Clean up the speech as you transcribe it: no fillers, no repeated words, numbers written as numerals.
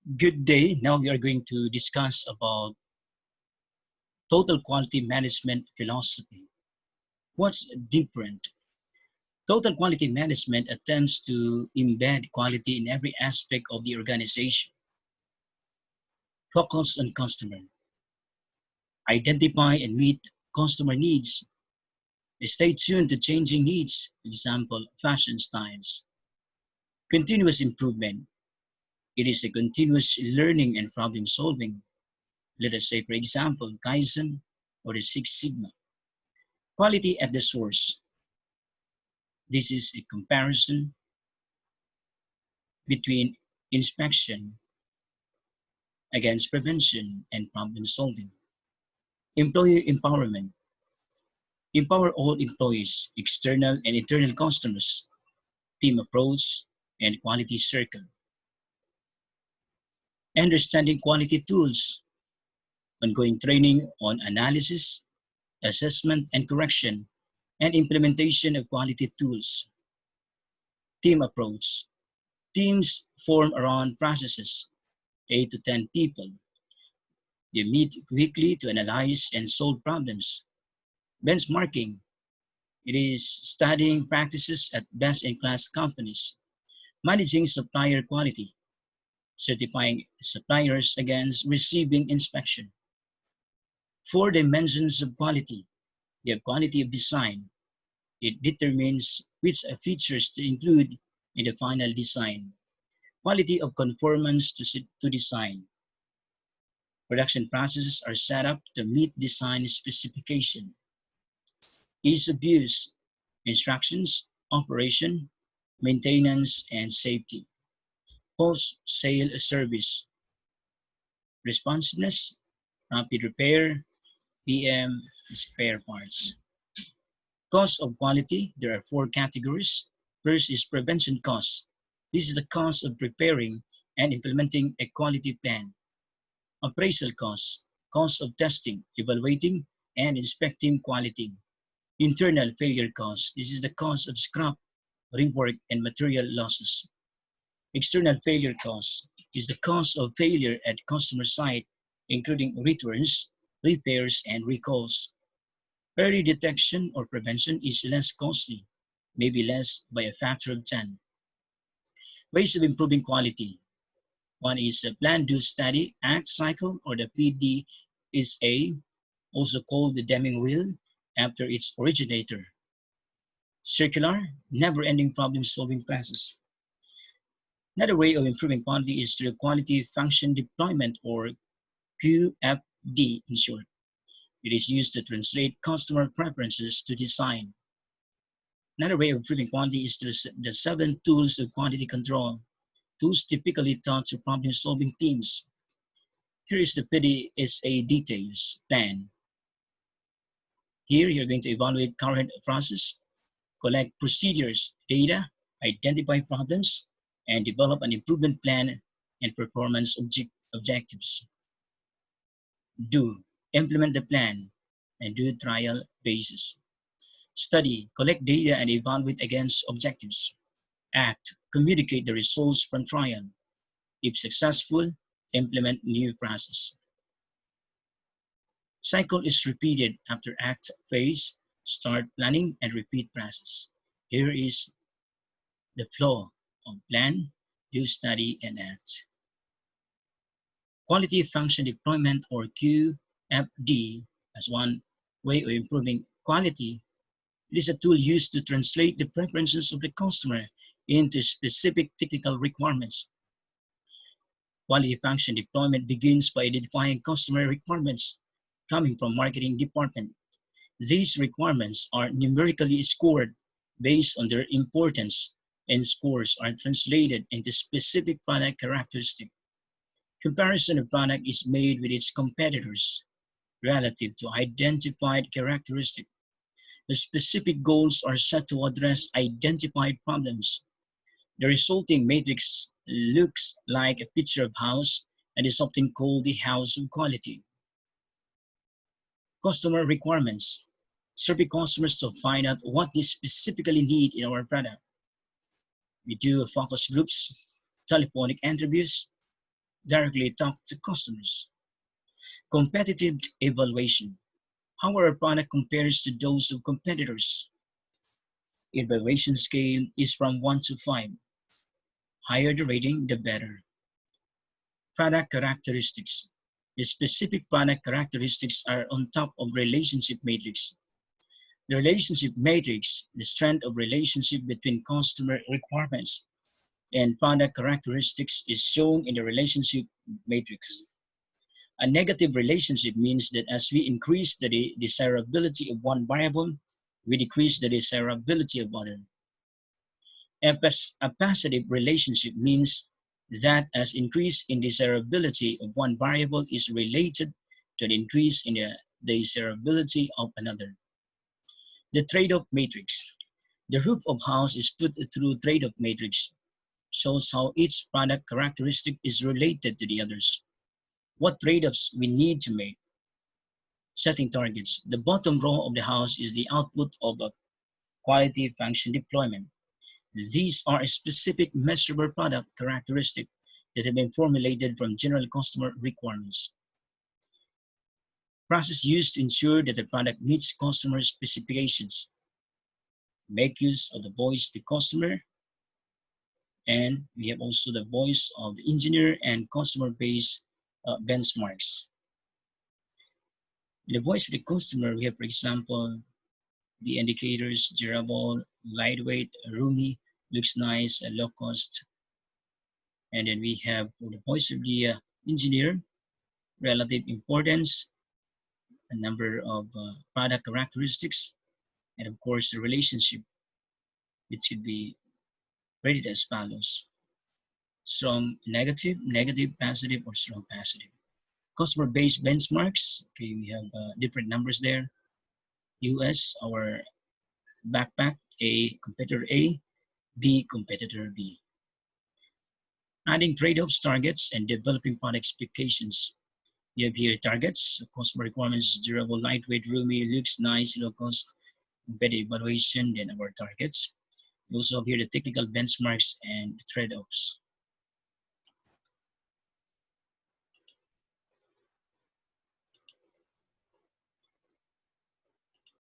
Good day. Now we are going to discuss about total quality management philosophy. What's different? Total quality management attempts to embed quality in every aspect of the organization. Focus on customer. Identify and meet customer needs. Stay tuned to changing needs, for example, fashion styles. Continuous improvement. It is a continuous learning and problem solving. Let us say, for example, Kaizen or the Six Sigma. Quality at the source. This is a comparison between inspection against prevention and problem solving. Employee empowerment. Empower all employees, external and internal customers, team approach, and quality circle. Understanding quality tools. Ongoing training on analysis, assessment and correction, and implementation of quality tools. Team approach. Teams form around processes, 8 to 10 people. They meet weekly to analyze and solve problems. Benchmarking. It is studying practices at best-in-class companies. Managing supplier quality. Certifying suppliers against receiving inspection. 4 dimensions of quality. You have quality of design. It determines which features to include in the final design. Quality of conformance to design. Production processes are set up to meet design specification. Ease of use, instructions, operation, maintenance, and safety. Post-sale service, responsiveness, rapid repair, PM, spare parts. Cost of quality, there are 4 categories. First is prevention cost. This is the cost of preparing and implementing a quality plan. Appraisal cost, cost of testing, evaluating, and inspecting quality. Internal failure cost, this is the cost of scrap, rework, and material losses. External failure cost is the cost of failure at customer site, including returns, repairs, and recalls. Early detection or prevention is less costly, maybe less by a factor of 10. Ways of improving quality. One is a plan, do, study, act cycle, or the PDSA, also called the Deming wheel after its originator. Circular, never-ending problem-solving process. Another way of improving quality is through quality function deployment, or QFD in short. It is used to translate customer preferences to design. Another way of improving quality is through the 7 tools of quality control, tools typically taught to problem-solving teams. Here is the PDSA details plan. Here you're going to evaluate current process, collect procedures, data, identify problems, and develop an improvement plan and performance objectives. Do, implement the plan and do trial basis. Study, collect data and evaluate against objectives. Act, communicate the results from trial. If successful, implement new process. Cycle is repeated after act phase, start planning and repeat process. Here is the flow of plan, do, study, and act. Quality function deployment, or QFD, as one way of improving quality. It is a tool used to translate the preferences of the customer into specific technical requirements. Quality function deployment begins by identifying customer requirements coming from marketing department. These requirements are numerically scored based on their importance, and scores are translated into specific product characteristics. Comparison of product is made with its competitors relative to identified characteristics. The specific goals are set to address identified problems. The resulting matrix looks like a picture of house and is often called the house of quality. Customer requirements. Survey customers to find out what they specifically need in our product. We do focus groups, telephonic interviews, directly talk to customers. Competitive evaluation. How our product compares to those of competitors. Evaluation scale is from 1 to 5. Higher the rating, the better. Product characteristics. The specific product characteristics are on top of relationship matrix. The relationship matrix, the strength of relationship between customer requirements and product characteristics is shown in the relationship matrix. A negative relationship means that as we increase the desirability of one variable, we decrease the desirability of other. A positive relationship means that as increase in desirability of one variable is related to the increase in the desirability of another. The trade-off matrix. The roof of house is put through trade-off matrix, shows how each product characteristic is related to the others. What trade-offs we need to make. Setting targets. The bottom row of the house is the output of a quality function deployment. These are a specific measurable product characteristic that have been formulated from general customer requirements. Process used to ensure that the product meets customer specifications. Make use of the voice of the customer, and we have also the voice of the engineer and customer-based benchmarks. In the voice of the customer, we have, for example, the indicators: durable, lightweight, roomy, looks nice, low cost. And then we have for the voice of the engineer, relative importance, a number of product characteristics, and of course the relationship, which should be rated as follows: strong negative, negative positive, or strong positive. Customer based benchmarks, okay, we have different numbers there. US, our backpack, A, competitor A, B, competitor B. Adding trade-offs, targets, and developing product specifications. You have here targets, customer requirements: durable, lightweight, roomy, looks nice, low cost, competitive evaluation, then our targets. We also have here the technical benchmarks and trade-offs.